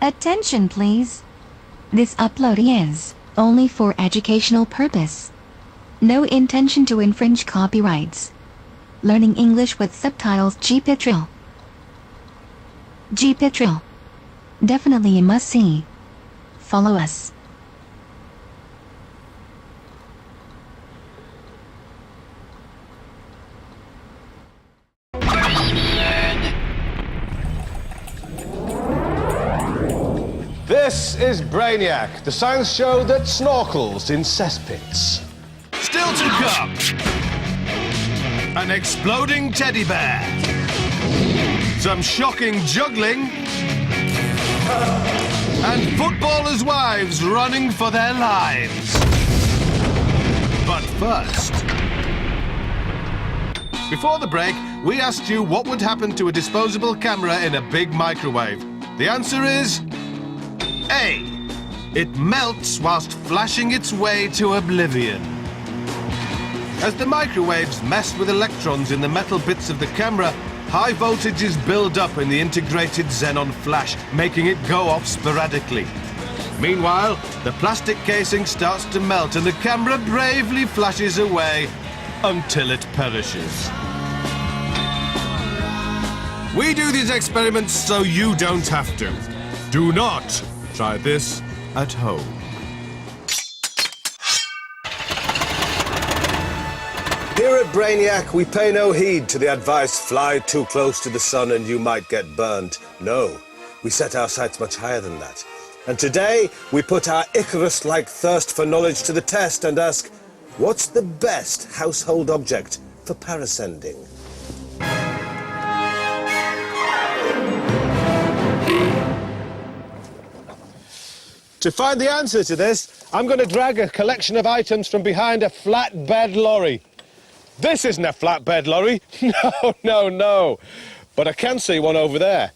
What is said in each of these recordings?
Attention please. This upload is only for educational purpose. No intention to infringe copyrights. Learning English with subtitles. GPITRAL. GPITRAL. Definitely a must-see. Follow us. This is Brainiac, the science show that snorkels in cesspits. Still to come, an exploding teddy bear, some shocking juggling, and footballers' wives running for their lives. But first, before the break, we asked you what would happen to a disposable camera in a big microwave. The answer is A. It melts whilst flashing its way to oblivion. As the microwaves mess with electrons in the metal bits of the camera, high voltages build up in the integrated xenon flash, making it go off sporadically. Meanwhile, the plastic casing starts to melt and the camera bravely flashes away until it perishes. We do these experiments so you don't have to. Do not try this at home. Here at Brainiac, we pay no heed to the advice, fly too close to the sun and you might get burned. No, we set our sights much higher than that. And today, we put our Icarus-like thirst for knowledge to the test and ask, what's the best household object for parascending? To find the answer to this, I'm going to drag a collection of items from behind a flatbed lorry. This isn't a flatbed lorry. No. But I can see one over there.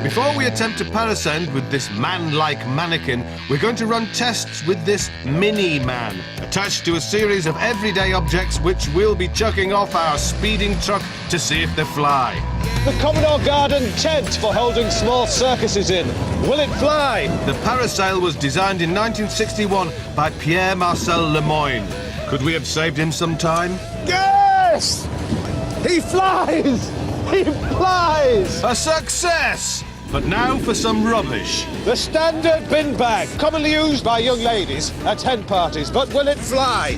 Before we attempt to parascend with this man-like mannequin, we're going to run tests with this mini-man, attached to a series of everyday objects which we'll be chucking off our speeding truck to see if they fly. The Commodore Garden tent for holding small circuses in. Will it fly? The parasail was designed in 1961 by Pierre-Marcel Lemoyne. Could we have saved him some time? Yes! He flies! He flies! A success! But now for some rubbish. The standard bin bag, commonly used by young ladies at hen parties, but will it fly?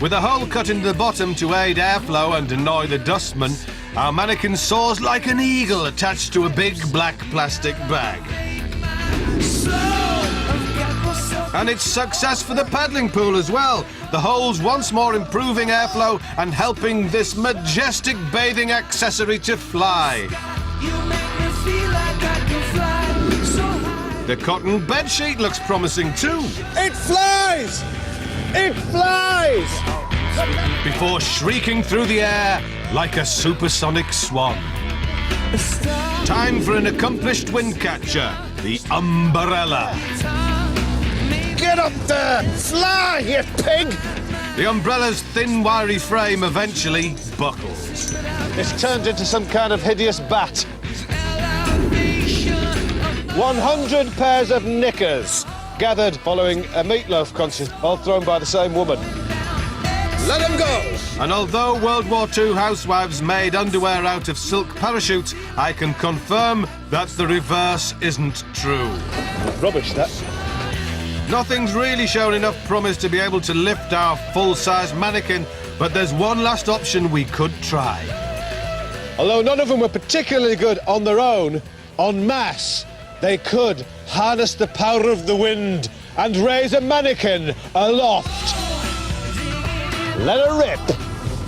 With a hole cut into the bottom to aid airflow and annoy the dustman, our mannequin soars like an eagle attached to a big black plastic bag. And it's success for the paddling pool as well. The holes once more improving airflow and helping this majestic bathing accessory to fly. The cotton bedsheet looks promising too. It flies! It flies! Before shrieking through the air like a supersonic swan. Time for an accomplished wind catcher, the umbrella. Get up there! Fly, you pig! The umbrella's thin, wiry frame eventually buckles. It's turned into some kind of hideous bat. 100 pairs of knickers gathered following a meatloaf concert, all thrown by the same woman. Let them go! And although World War II housewives made underwear out of silk parachutes, I can confirm that the reverse isn't true. Rubbish, that. Nothing's really shown enough promise to be able to lift our full-size mannequin, but there's one last option we could try. Although none of them were particularly good on their own, en masse, they could harness the power of the wind and raise a mannequin aloft. Let her rip.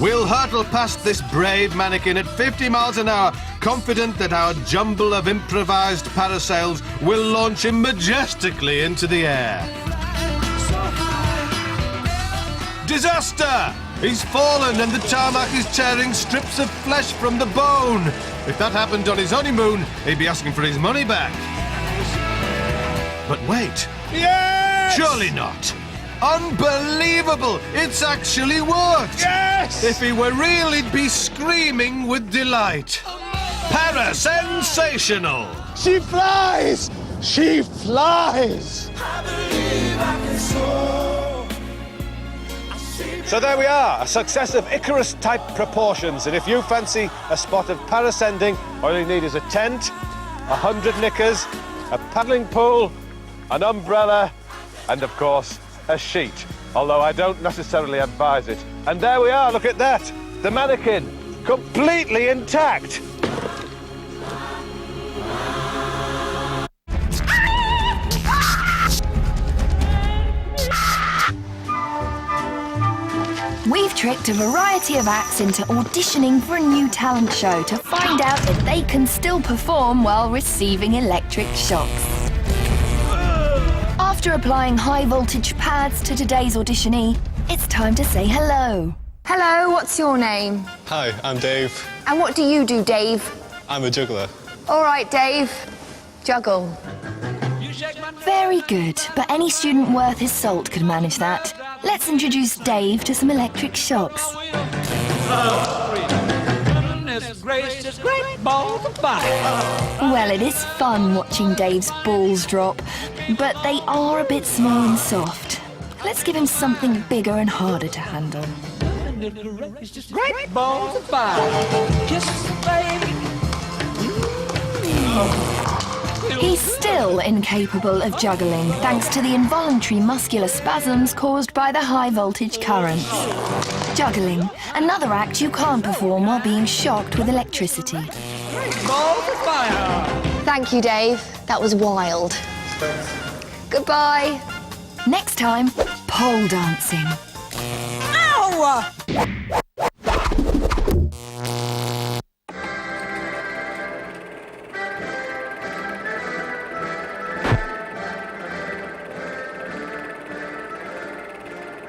We'll hurtle past this brave mannequin at 50 miles an hour, confident that our jumble of improvised parasails will launch him majestically into the air. Disaster! He's fallen and the tarmac is tearing strips of flesh from the bone. If that happened on his honeymoon, he'd be asking for his money back. But wait. Yes! Surely not. Unbelievable! It's actually worked! Yes! If he were real, he'd be screaming with delight. Para-sensational! She flies! She flies! So there we are, a success of Icarus-type proportions, and if you fancy a spot of parascending, all you need is a tent, 100 knickers, a paddling pool, an umbrella, and of course, a sheet. Although I don't necessarily advise it. And there we are, look at that! The mannequin, completely intact! We've tricked a variety of acts into auditioning for a new talent show to find out if they can still perform while receiving electric shocks. After applying high-voltage pads to today's auditionee, it's time to say hello. Hello, what's your name? Hi, I'm Dave. And what do you do, Dave? I'm a juggler. All right, Dave. Juggle. Very good, but any student worth his salt could manage that. Let's introduce Dave to some electric shocks. Well, it is fun watching Dave's balls drop, but they are a bit small and soft. Let's give him something bigger and harder to handle. Great balls of fire. Kisses, baby. He's still incapable of juggling, thanks to the involuntary muscular spasms caused by the high-voltage currents. Juggling, another act you can't perform while being shocked with electricity. Great balls of fire. Thank you, Dave. That was wild. Goodbye. Next time, pole dancing. Ow!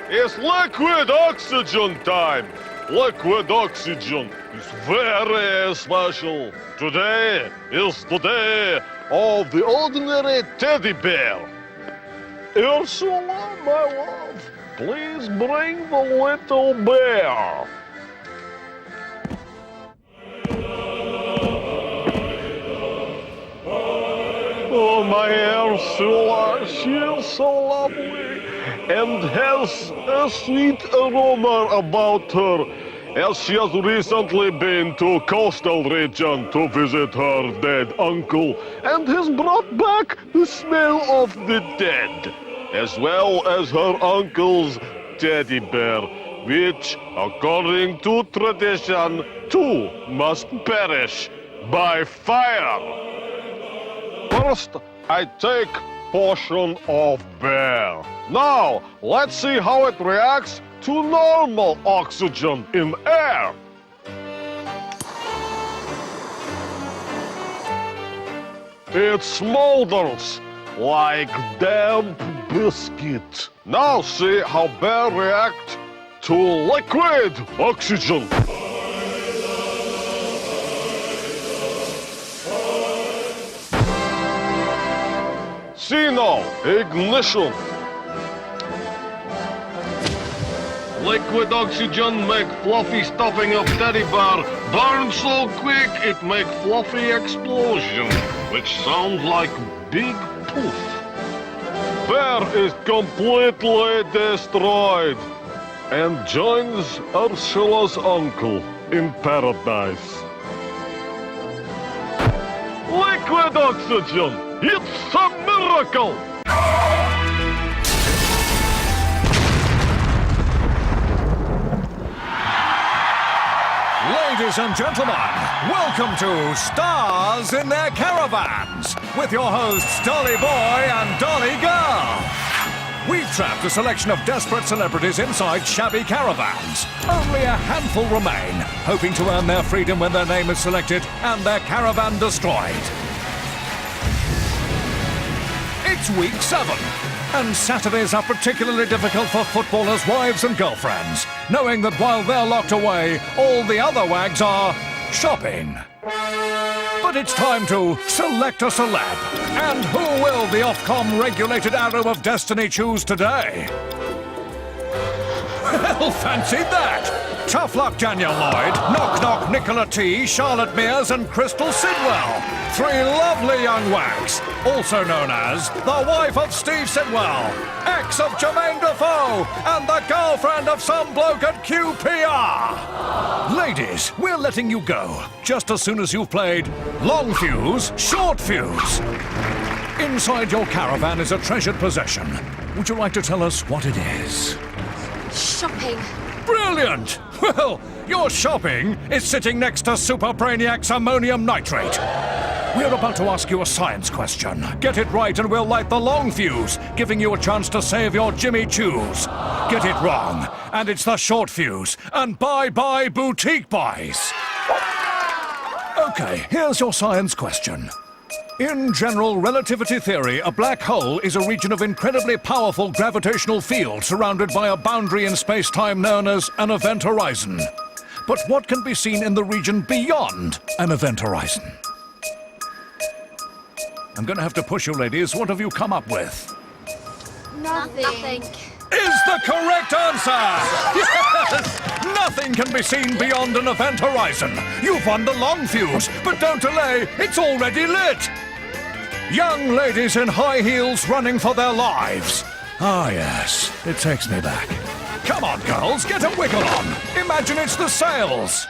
It's liquid oxygen time. Liquid oxygen is very special. Today is the day of the ordinary teddy bear. Ursula, my love, please bring the little bear. Oh, my Ursula, she is so lovely and has a sweet aroma about her, as she has recently been to coastal region to visit her dead uncle and has brought back the smell of the dead, as well as her uncle's teddy bear, which, according to tradition, too must perish by fire. First, I take portion of bear. Now, let's see how it reacts to normal oxygen in air. It smolders like damp biscuit. Now see how bear react to liquid oxygen. See now, ignition. Liquid oxygen make fluffy stuffing of teddy bear burn so quick it make fluffy explosion, which sounds like big poof. Bear is completely destroyed and joins Ursula's uncle in paradise. Liquid oxygen! It's a miracle! Ladies and gentlemen, welcome to Stars in Their Caravans with your hosts Dolly Boy and Dolly Girl. We've trapped a selection of desperate celebrities inside shabby caravans. Only a handful remain, hoping to earn their freedom when their name is selected and their caravan destroyed. It's week 7, and Saturdays are particularly difficult for footballers' wives and girlfriends, knowing that while they're locked away, all the other wags are shopping. But it's time to select a celeb. And who will the Ofcom regulated arrow of destiny choose today? Well, fancy that! Tough luck, Daniel Lloyd, Knock Knock Nicola T, Charlotte Mears and Crystal Sidwell. 3 lovely young wags, also known as the wife of Steve Sidwell, ex of Jermaine Defoe, and the girlfriend of some bloke at QPR. Ladies, we're letting you go, just as soon as you've played Long Fuse, Short Fuse. Inside your caravan is a treasured possession. Would you like to tell us what it is? Shopping. Brilliant! Well, your shopping is sitting next to Super Brainiac's ammonium nitrate. We're about to ask you a science question. Get it right and we'll light the long fuse, giving you a chance to save your Jimmy Choos. Get it wrong, and it's the short fuse, and bye-bye boutique buys. Okay, here's your science question. In general relativity theory, a black hole is a region of incredibly powerful gravitational field surrounded by a boundary in space-time known as an event horizon. But what can be seen in the region beyond an event horizon? I'm gonna have to push you, ladies. What have you come up with? Nothing. Is the correct answer! Yes! Nothing can be seen beyond an event horizon. You've won the long fuse, but don't delay, it's already lit! Young ladies in high heels running for their lives. Ah, yes, it takes me back. Come on, girls, get a wiggle on. Imagine it's the sales.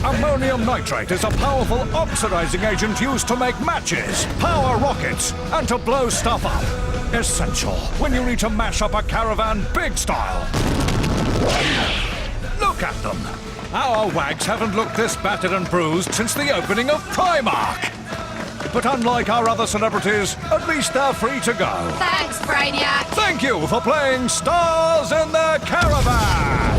Ammonium nitrate is a powerful oxidizing agent used to make matches, power rockets, and to blow stuff up. Essential when you need to mash up a caravan big style. Look at them. Our wags haven't looked this battered and bruised since the opening of Primark. But unlike our other celebrities, at least they're free to go. Thanks, Brainiac. Thank you for playing Stars in Their Caravans!